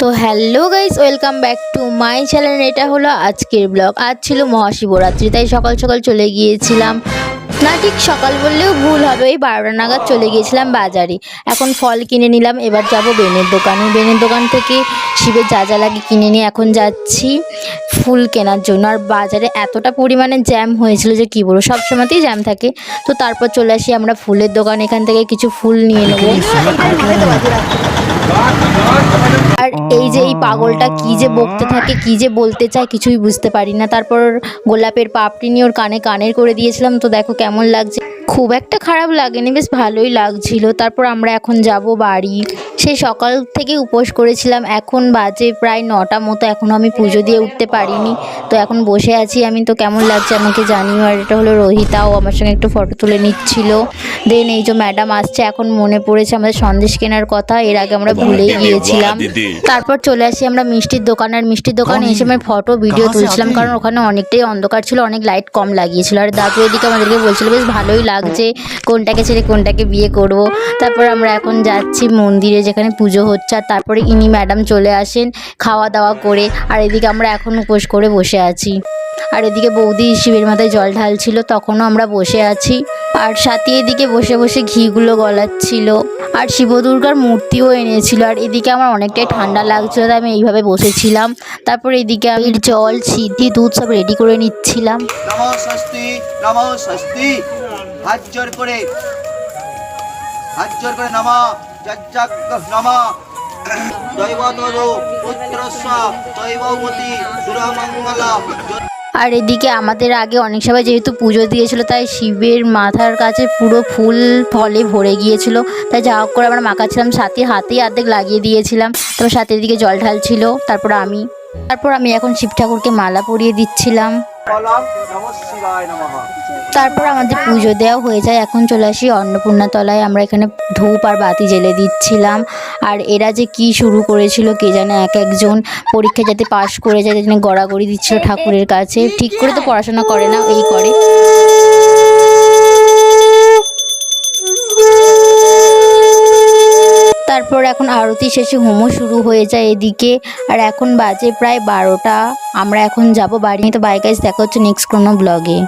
তো hello guys, welcome back to my channel. এটা হলো আজকের ব্লগ। আজ ছিল মহাশিবরাত্রি, তাই সকাল সকাল চলে গিয়েছিলাম, না ঠিক সকাল বললেও ভুল হবে, ওই 12টা নাগাদ চলে গিয়েছিলাম বাজারে। এখন ফল কিনে নিলাম, এবার যাব বেনের দোকানে। বেনের দোকান থেকে শিবের যা যা লাগে কিনে নিয়ে এখন যাচ্ছি ফুল কেনার জন্য। আর বাজারে এতটা পরিমাণে জ্যাম হয়েছিল যে কী বলবো, সবসময়তেই জ্যাম থাকে। তো তারপর চলে আসি আমরা ফুলের দোকান, এখান থেকে কিছু ফুল নিয়ে নেবো। আর এই যে এই পাগলটা কি যে বকতে থাকে, কি যে বলতে চায়, কিছুই বুঝতে পারি না। তারপর গোলাপের পাপড়ি নিয়ে ওর কানে কানের করে দিয়েছিলাম। তো দেখো কেমন লাগছে, খুব একটা খারাপ লাগেনি, বেশ ভালোই লাগছিল। তারপর আমরা এখন যাব বাড়ি। সেই সকাল থেকে উপোস করেছিলাম, এখন বাজে প্রায় 9টা মতো, এখনও আমি পুজো দিয়ে উঠতে পারিনি। তো এখন বসে আছি আমি। তো কেমন লাগছে আমাকে জানিও। আর এটা হলো রোহিতাও আমার সঙ্গে একটু ফটো তুলে নিচ্ছিল। দেন এই যে ম্যাডাম আসছে, এখন মনে পড়েছে আমাদের সন্দেশ কেনার কথা, এর আগে আমরা ভুলেই গিয়েছিলাম। তারপর চলে আসি আমরা মিষ্টির দোকান। আর মিষ্টির দোকানে এসে আমি ফটো ভিডিও তুলছিলাম, কারণ ওখানে অনেকটাই অন্ধকার ছিল, অনেক লাইট কম লাগিয়েছিল। আর দাদু এদিকে আমাদেরকে বলছিল বেশ ভালোই লাগছে, কোনটাকে ছেড়ে কোনটাকে বিয়ে করব। তারপর আমরা এখন যাচ্ছি মন্দিরে যেখানে পুজো হচ্ছে। আর তারপরে ইনি ম্যাডাম চলে আসেন খাওয়া দাওয়া করে। আর এদিকে আমরা এখন উপোস করে বসে আছি। আর এদিকে বৌদি শিবের মাথায় জল ঢালছিল, তখনও আমরা বসে আছি। আর সাথে এদিকে বসে বসে ঘিগুলো গলাচ্ছিল। আর শিব দুর্গার মূর্তিও এনেছিল। আর এদিকে আমার অনেকটাই ঠান্ডা লাগছিল, তাই আমি এইভাবে বসেছিলাম। তারপর এদিকে আমি জল, সিদ্ধি, দুধ সব রেডি করে নিচ্ছিলাম। নমঃ স্বস্তি, নমঃ স্বস্তি। হাত জোর করে নমঃ যজ্ঞ নমঃ দৈবতরো পুত্রস্য দৈবমতি সুরমঙ্গলা। আর এদিকে আমাদের আগে অনেক সবাই যেহেতু পুজো দিয়েছিল, তাই শিবের মাথার কাছে পুরো ফুল ফলে ভরে গিয়েছিল। তাই যা হোক করে আমরা মাখাচ্ছিলাম, সাথে হাতেই অর্ধেক লাগিয়ে দিয়েছিলাম। তারপর সাথে এদিকে জল ঢালছিল। তারপর আমি এখন শিব ঠাকুরকে মালা পরিয়ে দিচ্ছিলাম। তারপর আমাদের পুজো দেওয়া হয়ে যায়। এখন চলে আসি অন্নপূর্ণা তলায়, আমরা এখানে ধূপ আর বাতি জ্বেলে দিচ্ছিলাম। আর এরা যে কি শুরু করেছিল কে জানে, এক একজন পরীক্ষা যাতে পাশ করে যায় জন্য গড়াগড়ি দিচ্ছিল ঠাকুরের কাছে। ঠিক করে তো পড়াশোনা করে না, এই করে। তারপর এখন আরতি শেষে হোমও শুরু হয়ে যায় এদিকে। আর এখন বাজে প্রায় 12টা, আমরা এখন যাব বাড়ি। তো বাই গাইস, দেখা হচ্ছে নেক্সট কোনো ব্লগে।